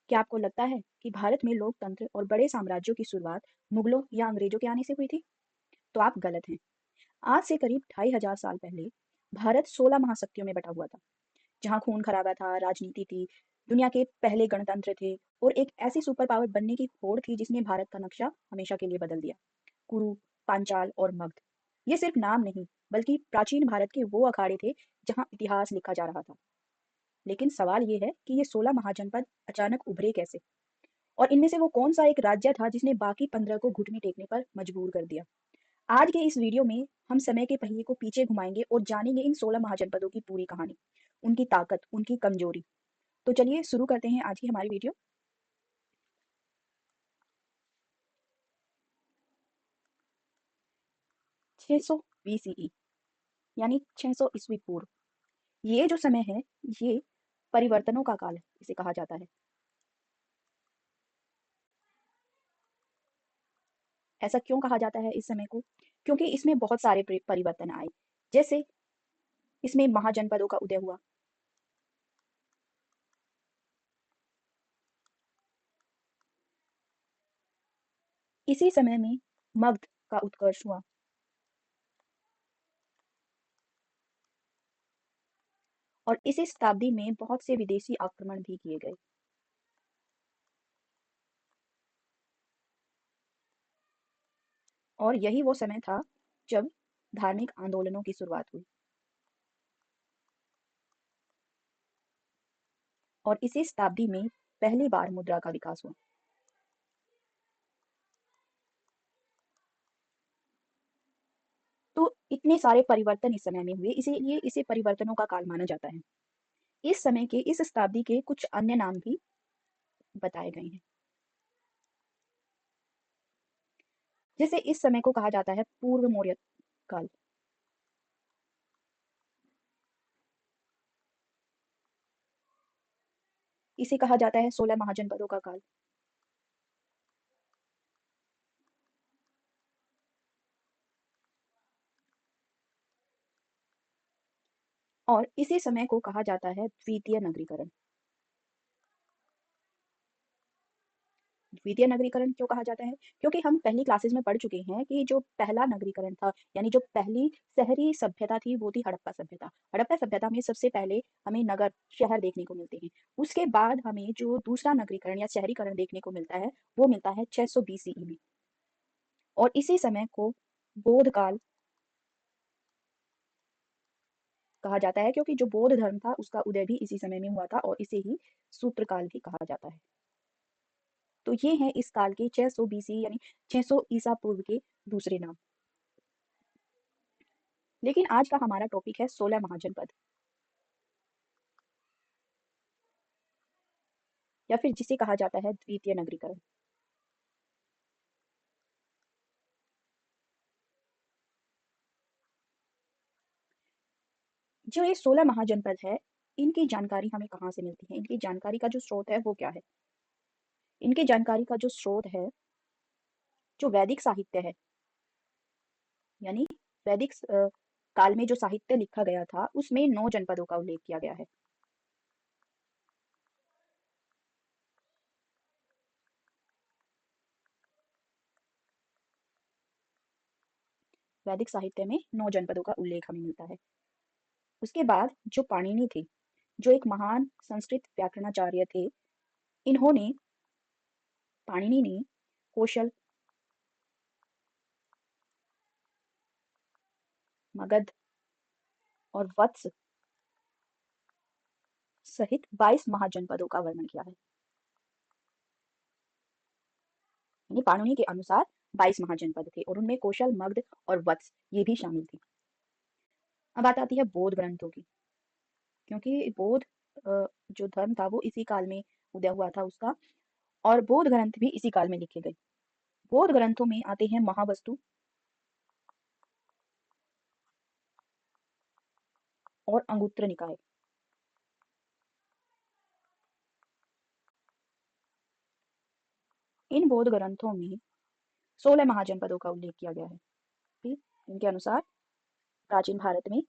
क्या आपको लगता है कि भारत में लोकतंत्र और बड़े साम्राज्यों की शुरुआत मुगलों या अंग्रेजों के आने से हुई थी? तो आप गलत हैं। आज से करीब 2500 साल पहले भारत 16 महाशक्तियों में बटा हुआ था, जहां खून खराबा था, राजनीति थी, दुनिया के पहले गणतंत्र थे और एक ऐसी सुपर पावर बनने की होड़ थी जिसने भारत का नक्शा हमेशा के लिए बदल दिया। कुरु, पांचाल और मगध, ये सिर्फ नाम नहीं, बल्कि प्राचीन भारत के वो अखाड़े थे जहां इतिहास लिखा जा रहा था। लेकिन सवाल ये है कि ये 16 महाजनपद अचानक उभरे कैसे, और इनमें से वो कौन सा एक राज्य था जिसने बाकी 15 को घुटने टेकने पर मजबूर कर दिया। आज के इस वीडियो में हम समय के पहिए को पीछे घुमाएंगे और जानेंगे इन 16 महाजनपदों की पूरी कहानी, उनकी ताकत, उनकी कमजोरी। तो चलिए शुरू करते हैं आज की हमारी वीडियो। 600 बीसीई यानी 600 ईस्वी पूर्व, ये जो समय है, ये परिवर्तनों का काल है, इसे कहा जाता है। ऐसा क्यों कहा जाता है इस समय को? क्योंकि इसमें बहुत सारे परिवर्तन आए। जैसे इसमें महाजनपदों का उदय हुआ। इसी समय में मगध का उत्कर्ष हुआ। और इसी शताब्दी में बहुत से विदेशी आक्रमण भी किए गए। और यही वो समय था जब धार्मिक आंदोलनों की शुरुआत हुई। और इसी शताब्दी में पहली बार मुद्रा का विकास हुआ। तो इतने सारे परिवर्तन इस समय में हुए, इसीलिए इसे परिवर्तनों का काल माना जाता है। इस समय के, इस शताब्दी के कुछ अन्य नाम भी बताए गए हैं। जैसे इस समय को कहा जाता है पूर्व मौर्य काल। इसे कहा जाता है 16 महाजनपदों का काल। और इसी समय को कहा जाता है द्वितीय नगरीकरण। द्वितीय नगरीकरण क्यों कहा जाता है? क्योंकि हम पहली क्लासेस में पढ़ चुके हैं कि जो पहला नगरीकरण था, यानी जो पहली शहरी सभ्यता थी, वो थी हड़प्पा सभ्यता। हड़प्पा सभ्यता में सबसे पहले हमें नगर, शहर देखने को मिलते हैं। उसके बाद हमें जो दूसरा नगरीकरण या शहरीकरण देखने को मिलता है, वो मिलता है 600 बीसीई में। और इसी समय को बौद्ध काल कहा जाता है, क्योंकि जो बौद्ध धर्म था उसका उदय भी इसी समय में हुआ था, और इसे ही सूत्र काल भी कहा जाता है। तो ये है इस काल के 600 बीसी यानी 600 ईसा पूर्व के दूसरे नाम। लेकिन आज का हमारा टॉपिक है 16 महाजनपद, या फिर जिसे कहा जाता है द्वितीय नगरीकरण। जो ये 16 महाजनपद है, इनकी जानकारी हमें कहाँ से मिलती है? इनकी जानकारी का जो स्रोत है वो क्या है? इनकी जानकारी का जो स्रोत है, जो वैदिक साहित्य है, यानी वैदिक काल में जो साहित्य लिखा गया था, उसमें 9 जनपदों का उल्लेख किया गया है। वैदिक साहित्य में 9 जनपदों का उल्लेख हमें मिलता है। उसके बाद जो पाणिनि थे, जो एक महान संस्कृत व्याकरणाचार्य थे, इन्होंने पाणिनि ने कौशल, मगध और वत्स सहित 22 महाजनपदों का वर्णन किया है। यानी पाणिनि के अनुसार 22 महाजनपद थे, और उनमें कौशल, मगध और वत्स ये भी शामिल थे। अब बात आती है बौद्ध ग्रंथों की, क्योंकि बौद्ध जो धर्म था वो इसी काल में उदय हुआ था उसका, और बौद्ध ग्रंथ भी इसी काल में लिखे गए। बौद्ध ग्रंथों में आते हैं महावस्तु और अंगुत्र निकाय। इन बौद्ध ग्रंथों में 16 महाजनपदों का उल्लेख किया गया है। ठीक, इनके अनुसार प्राचीन भारत में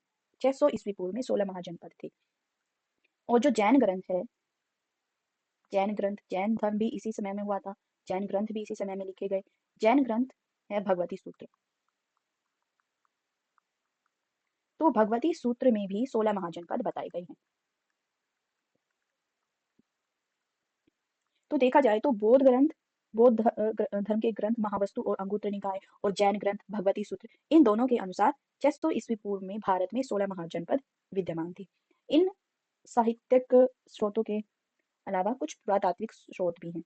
600 ईस्वी पूर्व में 16 महाजनपद थे। और जो जैन ग्रंथ है, जैन ग्रंथ, जैन धर्म भी इसी समय में हुआ था। जैन ग्रंथ भी इसी समय में लिखे गए। जैन ग्रंथ है भगवती सूत्र। तो भगवती सूत्र में भी 16 महाजनपद बताए गए हैं। तो देखा जाए तो बौद्ध ग्रंथ, धर्म के ग्रंथ महावस्तु और अंगुत्र निकाय और जैन ग्रंथ भगवती सूत्र, इन दोनों के अनुसार 600 ईस्वी पूर्व में भारत में 16 महाजनपद विद्यमान थे। इन साहित्यिक स्रोतों के अलावा कुछ पुरातात्विक स्रोत भी हैं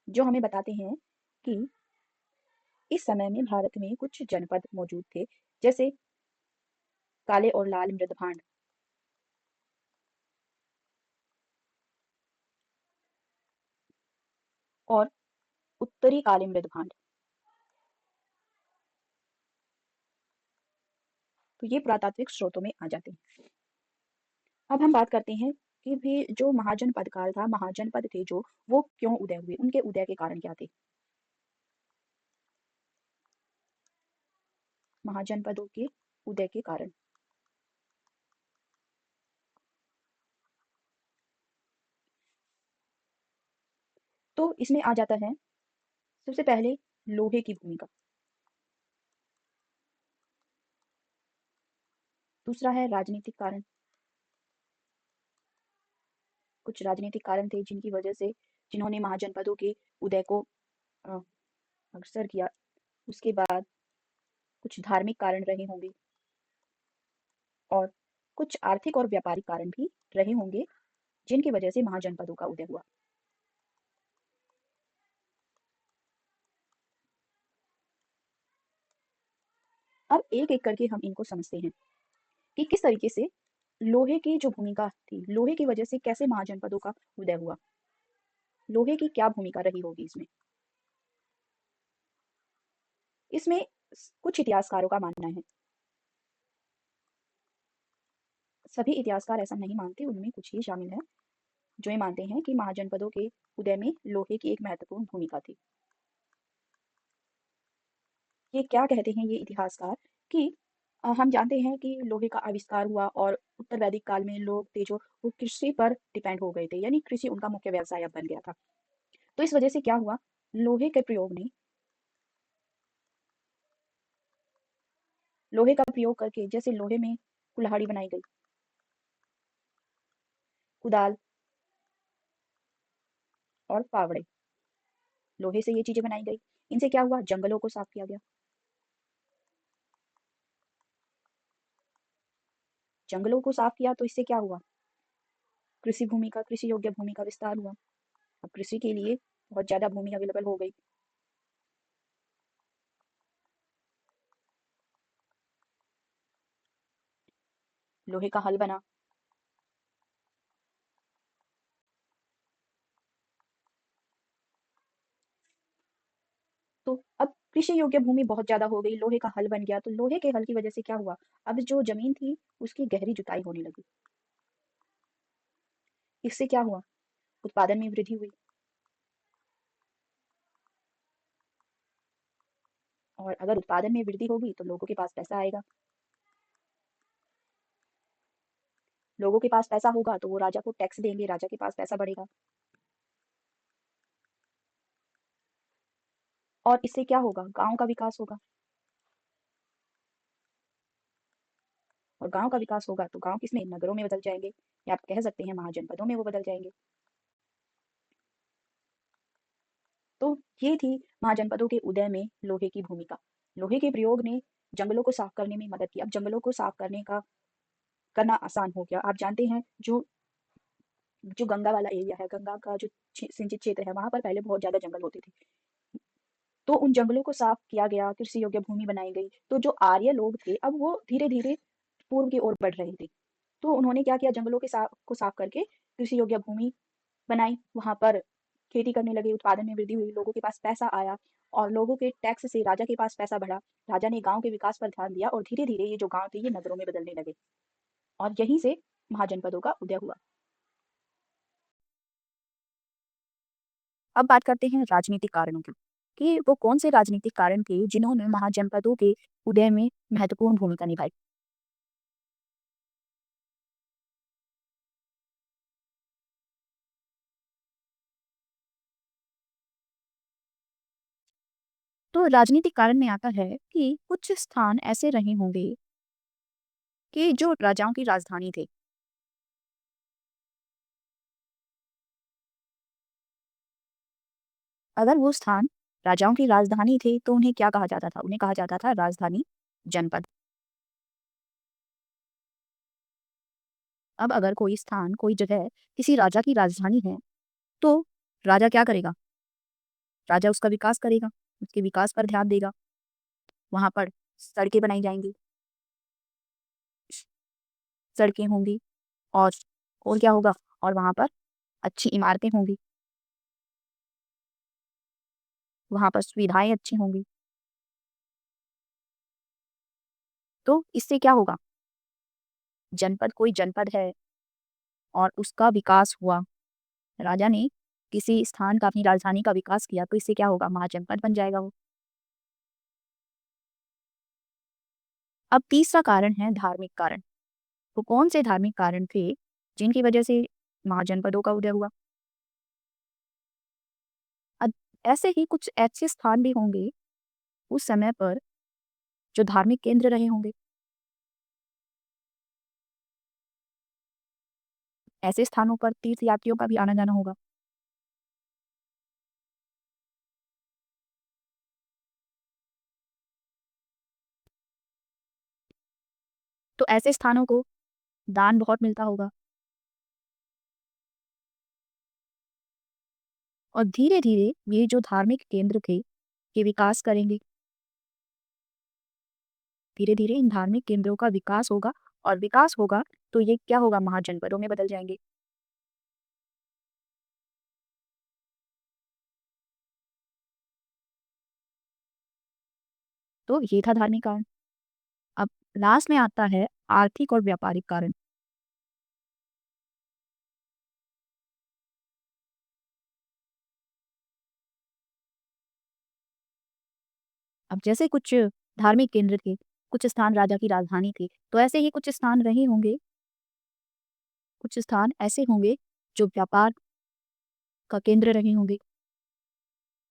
जो हमें बताते हैं कि इस समय में भारत में कुछ जनपद मौजूद थे, जैसे काले और लाल मृदभांड और उत्तरी काले मृदभांड। तो ये पुरातात्विक स्रोतों में आ जाते हैं। अब हम बात करते हैं कि भी जो महाजनपद काल था, महाजनपद थे जो, वो क्यों उदय हुए, उनके उदय के कारण क्या थे। महाजनपदों के उदय के कारण, तो इसमें आ जाता है सबसे पहले लोहे की भूमिका। दूसरा है राजनीतिक कारण। कुछ राजनीतिक कारण थे जिनकी वजह से, जिन्होंने महाजनपदों के उदय को अ, अग्रसर किया। उसके बाद कुछ धार्मिक कारण रहे होंगे और कुछ आर्थिक और व्यापारिक कारण भी रहे होंगे जिनकी वजह से महाजनपदों का उदय हुआ। अब एक एक करके हम इनको समझते हैं कि किस तरीके से लोहे की जो भूमिका थी, लोहे की वजह से कैसे महाजनपदों का उदय हुआ। लोहे की क्या भूमिका रही होगी इसमें। इसमें कुछ इतिहासकारों का मानना है, सभी इतिहासकार ऐसा नहीं मानते, उनमें कुछ ही शामिल हैं जो ये मानते हैं कि महाजनपदों के उदय में लोहे की एक महत्वपूर्ण भूमिका थी। ये क्या कहते हैं ये इतिहासकार कि हम जानते हैं कि लोहे का आविष्कार हुआ और उत्तर वैदिक काल में लोग थे जो वो कृषि पर डिपेंड हो गए थे, यानी कृषि उनका मुख्य व्यवसाय अब बन गया था। तो इस वजह से क्या हुआ, लोहे के प्रयोग ने, लोहे का प्रयोग करके, जैसे लोहे में कुल्हाड़ी बनाई गई, कुदाल और फावड़े, लोहे से ये चीजें बनाई गई। इनसे क्या हुआ, जंगलों को साफ किया गया। जंगलों को साफ किया तो इससे क्या हुआ, कृषि भूमि का, कृषि योग्य भूमि का विस्तार हुआ। अब कृषि के लिए बहुत ज्यादा भूमि अवेलेबल हो गई। लोहे का हल बना। तो अब कृषि योग्य भूमि बहुत ज्यादा हो गई, लोहे का हल बन गया, तो लोहे के हल की वजह से क्या हुआ, अब जो जमीन थी उसकी गहरी जुताई होने लगी। इससे क्या हुआ, उत्पादन में वृद्धि हुई। और अगर उत्पादन में वृद्धि होगी तो लोगों के पास पैसा आएगा। लोगों के पास पैसा होगा तो वो राजा को टैक्स देंगे, राजा के पास पैसा बढ़ेगा। और इससे क्या होगा, गांव का विकास होगा। और गांव का विकास होगा तो गांव किसमें, नगरों में बदल जाएंगे, या आप कह सकते हैं महाजनपदों में वो बदल जाएंगे। तो ये थी महाजनपदों के उदय में लोहे की भूमिका। लोहे के प्रयोग ने जंगलों को साफ करने में मदद की। अब जंगलों को साफ करना आसान हो गया। आप जानते हैं जो जो गंगा वाला एरिया है, गंगा का जो सिंचित क्षेत्र है, वहां पर पहले बहुत ज्यादा जंगल होते थे। तो उन जंगलों को साफ किया गया, कृषि योग्य भूमि बनाई गई। तो जो आर्य लोग थे अब वो धीरे धीरे पूर्व की ओर बढ़ रहे थे। तो उन्होंने क्या किया, जंगलों को साफ करके कृषि योग्य भूमि बनाई, वहां पर खेती करने लगे, उत्पादन में वृद्धि हुई, लोगों के पास पैसा आया और लोगों के टैक्स से राजा के पास पैसा बढ़ा। राजा ने गांव के विकास पर ध्यान दिया और धीरे धीरे ये जो गांव थे ये नगरों में बदलने लगे और यहीं से महाजनपदों का उदय हुआ। अब बात करते हैं राजनीतिक कारणों की, कि वो कौन से राजनीतिक कारण थे जिन्होंने महाजनपदों के उदय में महत्वपूर्ण भूमिका निभाई। तो राजनीतिक कारण में आता है कि कुछ स्थान ऐसे रहे होंगे कि जो राजाओं की राजधानी थे। अगर वो स्थान राजाओं की राजधानी थे तो उन्हें क्या कहा जाता था? उन्हें कहा जाता था राजधानी जनपद। अब अगर कोई स्थान, कोई जगह किसी राजा की राजधानी है, तो राजा क्या करेगा? राजा उसका विकास करेगा, उसके विकास पर ध्यान देगा। वहाँ पर सड़कें बनाई जाएँगी, सड़कें होंगी और और क्या होगा? और वहाँ पर अच्छी इमारतें होंगी, वहाँ पर सुविधाएँ अच्छी होंगी। तो इससे क्या होगा? जनपद कोई जनपद है और उसका विकास हुआ, राजा ने किसी स्थान का अपनी राजधानी का विकास किया, तो इससे क्या होगा? महाजनपद बन जाएगा वो। अब तीसरा कारण है धार्मिक कारण। वो कौन से धार्मिक कारण थे जिनकी वजह से महाजनपदों का उदय हुआ? अब ऐसे ही कुछ ऐसे स्थान भी होंगे उस समय पर जो धार्मिक केंद्र रहे होंगे। ऐसे स्थानों पर तीर्थ यात्रियों का भी आना-जाना होगा। तो ऐसे स्थानों को दान बहुत मिलता होगा और धीरे-धीरे ये जो धार्मिक केंद्र थे, ये विकास करेंगे। धीरे-धीरे इन धार्मिक केंद्रों का विकास होगा और विकास होगा तो ये क्या होगा? महाजनपदों में बदल जाएँगे। तो ये था धार्मिक कारण। अब लास्ट में आता है आर्थिक और व्यापारिक कारण। अब जैसे कुछ धार्मिक केंद्र थे, कुछ स्थान राजा की राजधानी थी, तो ऐसे ही कुछ स्थान रहे होंगे, कुछ स्थान ऐसे होंगे जो व्यापार का केंद्र रहे होंगे।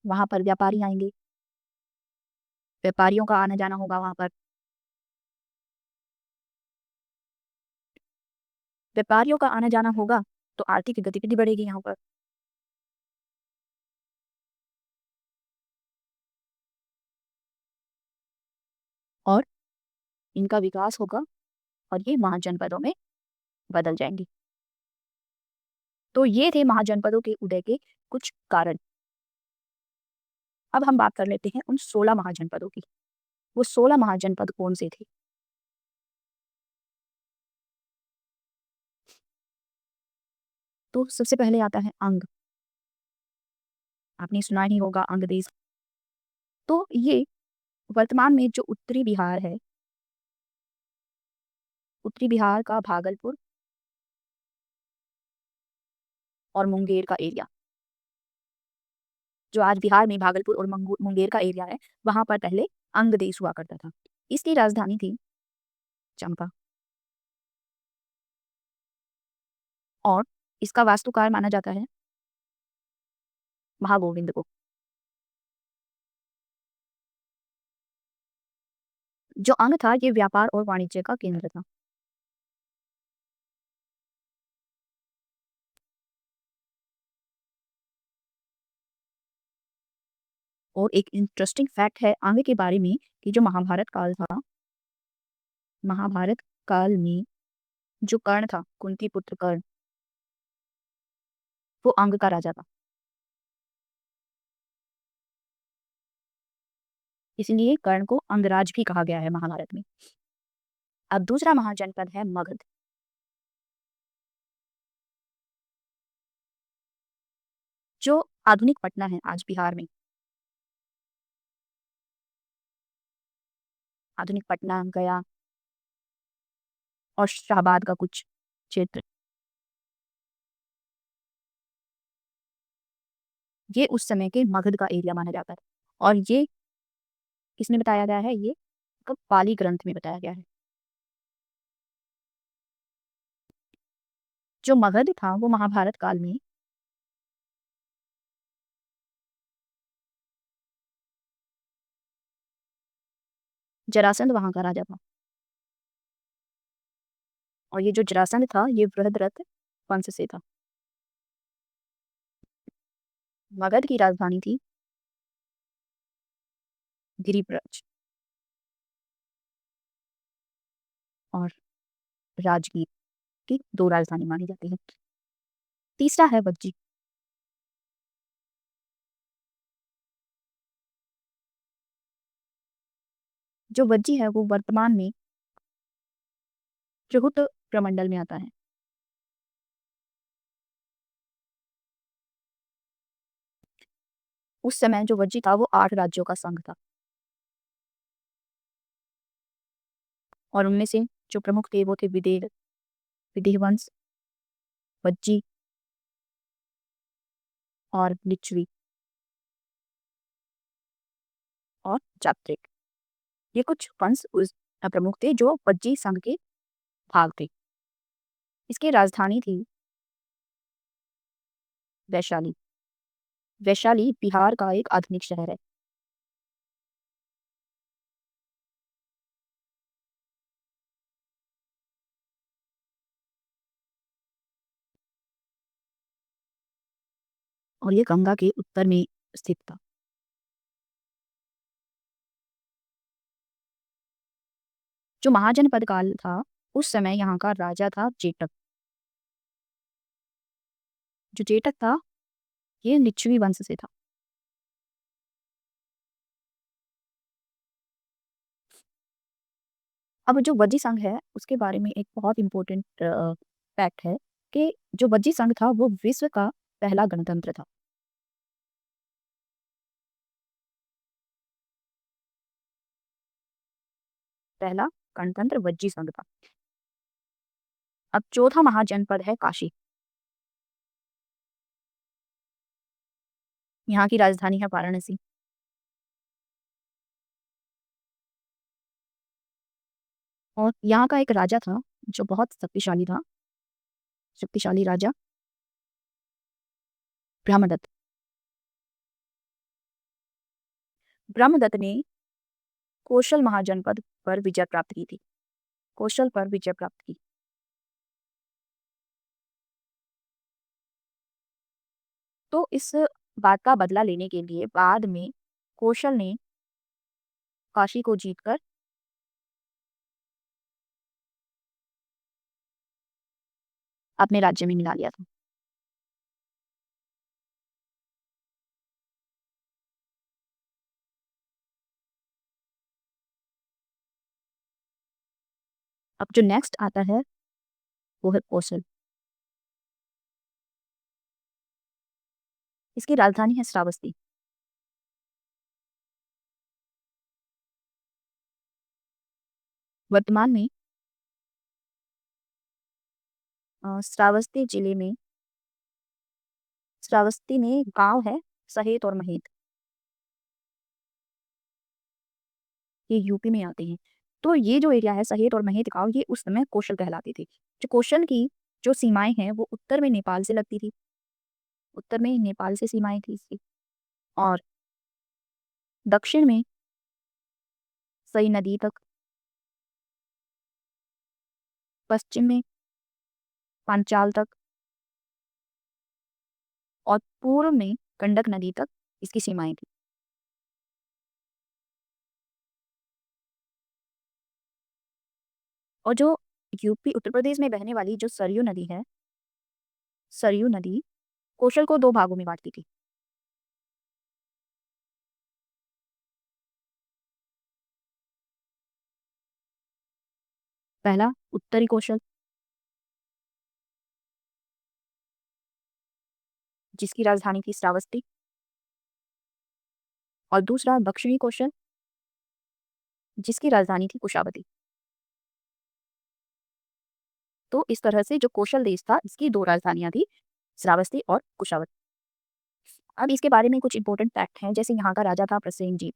वहाँ पर व्यापारी आएँगे, व्यापारियों का आना-जाना होगा वहाँ पर। व्यापारियों का आना-जाना होगा, तो आर्थिक गतिविधि बढ़ेगी यहाँ पर और इनका विकास होगा और ये महाजनपदों में बदल जाएँगी। तो ये थे महाजनपदों के उदय के कुछ कारण। अब हम बात कर लेते हैं उन 16 महाजनपदों की। वो 16 महाजनपद कौन से थे? तो सबसे पहले आता है अंग। आपने सुना ही होगा अंग देश। तो ये वर्तमान में जो उत्तरी बिहार है, उत्तरी बिहार का भागलपुर और मुंगेर का एरिया, जो आज बिहार में भागलपुर और मुंगेर का एरिया है, वहाँ पर पहले अंग देश हुआ करता था। इसकी राजधानी थी चंपा और इसका वास्तुकार माना जाता है महागोविंद को। जो अंग था ये व्यापार और वाणिज्य का केंद्र था। और एक इंटरेस्टिंग फैक्ट है अंग के बारे में कि जो महाभारत काल था, महाभारत काल में जो कर्ण था, कुंती पुत्र कर्ण, वो अंग का राजा था। इसलिए कर्ण को अंगराज भी कहा गया है महाभारत में। अब दूसरा महाजनपद है मगध। जो आधुनिक पटना है आज बिहार में। आधुनिक पटना, गया और शाहाबाद का कुछ क्षेत्र, ये उस समय के मगध का एरिया माना जाता है। और ये किसमें बताया गया है? ये पाली ग्रंथ में बताया गया है। जो मगध था वो महाभारत काल में जरासंध वहाँ का राजा था और ये जो जरासंध था ये बृहद्रथ वंश से था। मगध की राजधानी थी गिरिब्रज और राजगीर की 2 राजधानी मानी जाती है। तीसरा है वज्जी। जो वज्जी है वो वर्तमान में त्रिहुत प्रमंडल में आता है। उस समय जो वज्जी था वो 8 राज्यों का संघ था और उनमें से जो प्रमुख थे वो थे विदेह, विदेहवंश, वज्जी और लिच्छवी और चात्रिक। ये कुछ वंश उस प्रमुख थे जो वज्जी संघ के भाग थे। इसकी राजधानी थी वैशाली। वैशाली बिहार का एक आधुनिक शहर है। और ये गंगा के उत्तर में स्थित था। जो महाजनपद काल था उस समय यहाँ का राजा था जेटक। जो जेटक था ये लिच्छवी वंश से था। अब जो वज्जी संघ है उसके बारे में एक बहुत इंपॉर्टेंट फैक्ट है कि जो वज्जी संघ था वो विश्व का पहला गणतंत्र था। पहला गणतंत्र वज्जी संघ था। अब चौथा महाजनपद है काशी। यहाँ की राजधानी है वाराणसी और यहाँ का एक राजा था जो बहुत शक्तिशाली था। शक्तिशाली राजा ब्रह्मदत्त। ब्रह्मदत्त ने कौशल महाजनपद पर विजय प्राप्त की थी। कौशल पर विजय प्राप्त की। तो इस बात का बदला लेने के लिए बाद में कौशल ने काशी को जीतकर अपने राज्य में मिला लिया था। अब जो नेक्स्ट आता है वो है कौशल। इसकी राजधानी है श्रावस्ती। वर्तमान में श्रावस्ती जिले में श्रावस्ती में गांव है सहेत और महेत। ये यूपी में आते हैं। तो ये जो एरिया है सहेत और महेत गांव ये उस समय कौशल कहलाती थी। जो कौशल की जो सीमाएं हैं वो उत्तर में नेपाल से लगती थी। उत्तर में नेपाल से सीमाएं थी इसकी और दक्षिण में सई नदी तक, पश्चिम में पांचाल तक और पूर्व में गंडक नदी तक इसकी सीमाएं थी। और जो यूपी उत्तर प्रदेश में बहने वाली जो सरयू नदी है, सरयू नदी कौशल को 2 भागों में बांटती थी। पहला उत्तरी कौशल जिसकी राजधानी थी श्रावस्ती और दूसरा दक्षिणी कौशल जिसकी राजधानी थी कुशावती। तो इस तरह से जो कौशल देश था इसकी 2 राजधानियां थी श्रावस्ती और कुशावती। अब इसके बारे में कुछ इंपॉर्टेंट फैक्ट हैं जैसे यहाँ का राजा था प्रसेनजीत।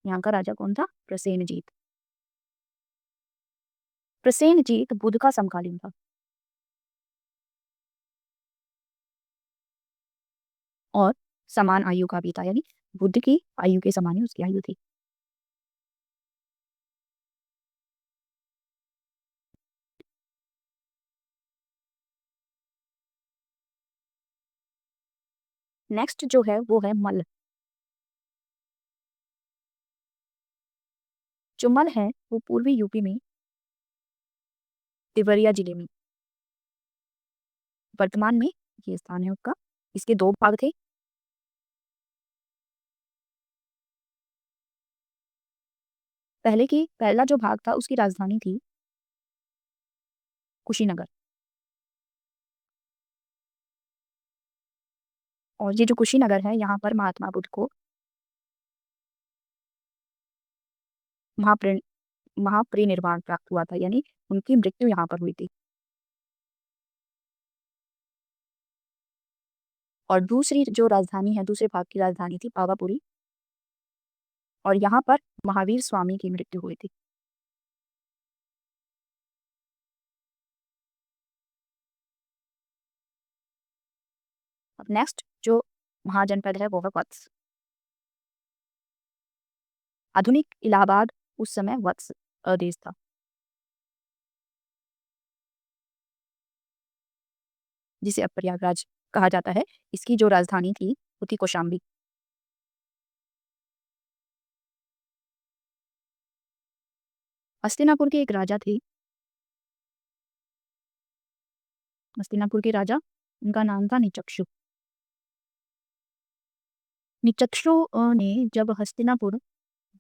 यहाँ का राजा कौन था? प्रसेनजीत। प्रसेनजीत बुद्ध का समकालीन था और समान आयु का भी था यानी बुद्ध की आयु के समान ही उसकी आयु थी। नेक्स्ट जो है वो है मल। जो मल है वो पूर्वी यूपी में देवरिया जिले में वर्तमान में ये स्थान है उसका। इसके दो भाग थे। पहला जो भाग था उसकी राजधानी थी कुशीनगर। और ये जो कुशीनगर है यहाँ पर महात्मा बुद्ध को महाप्रि महापरिनिर्वाण प्राप्त हुआ था, यानी उनकी मृत्यु यहाँ पर हुई थी। और दूसरी जो राजधानी है, दूसरे भाग की राजधानी थी पावापुरी। और यहाँ पर महावीर स्वामी की मृत्यु हुई थी। अब नेक्स्ट जो महाजनपद है वो है वत्स। आधुनिक इलाहाबाद उस समय वत्स देश था। जिसे अब प्रयागराज कहा जाता है। इसकी जो राजधानी थी वो थी कौशाम्बी। हस्तिनापुर के एक राजा थे। हस्तिनापुर के राजा, उनका नाम था निचक्षु। निचक्षु ने जब हस्तिनापुर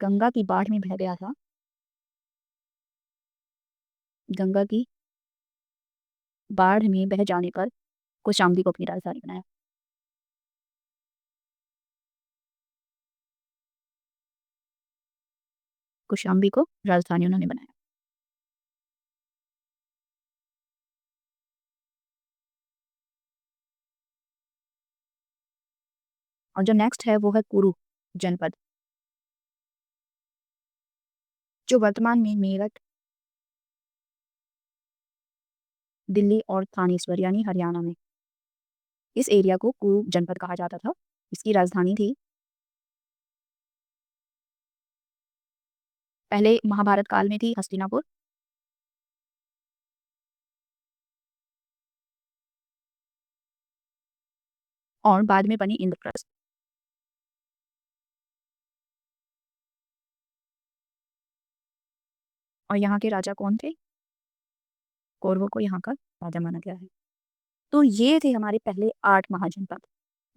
गंगा की बाढ़ में बह गया था, गंगा की बाढ़ में बह जाने पर कौशाम्बी को अपनी राजधानी बनाया। कौशाम्बी को राजधानी उन्होंने बनाया। और जो नेक्स्ट है वो है कुरु जनपद, जो वर्तमान में मेरठ, दिल्ली और थानेश्वर यानी हरियाणा में, इस एरिया को कुरु जनपद कहा जाता था। इसकी राजधानी थी पहले महाभारत काल में थी हस्तिनापुर। और बाद में बनी इंद्रप्रस्थ। और यहाँ के राजा कौन थे? कौरवों को यहाँ का राजा माना गया है। तो ये थे हमारे पहले 8 महाजनपद।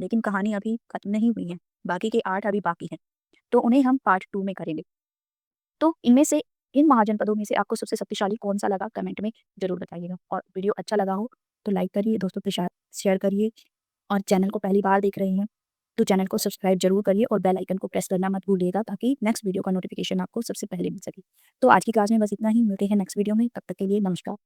लेकिन कहानी अभी खत्म नहीं हुई है, बाकी के 8 अभी बाकी हैं। तो उन्हें हम पार्ट 2 में करेंगे। तो इनमें से इन महाजनपदों में से आपको सबसे शक्तिशाली कौन सा लगा कमेंट में जरूर बताइएगा। और वीडियो अच्छा लगा हो तो लाइक करिए, दोस्तों के साथ शेयर करिए। और चैनल को पहली बार देख रहे हैं तो चैनल को सब्सक्राइब जरूर करिए और बेल आइकन को प्रेस करना मत भूलिएगा, ताकि नेक्स्ट वीडियो का नोटिफिकेशन आपको सबसे पहले मिल सके। तो आज की क्लास में बस इतना ही। मिलते हैं नेक्स्ट वीडियो में, तब तक के लिए नमस्कार।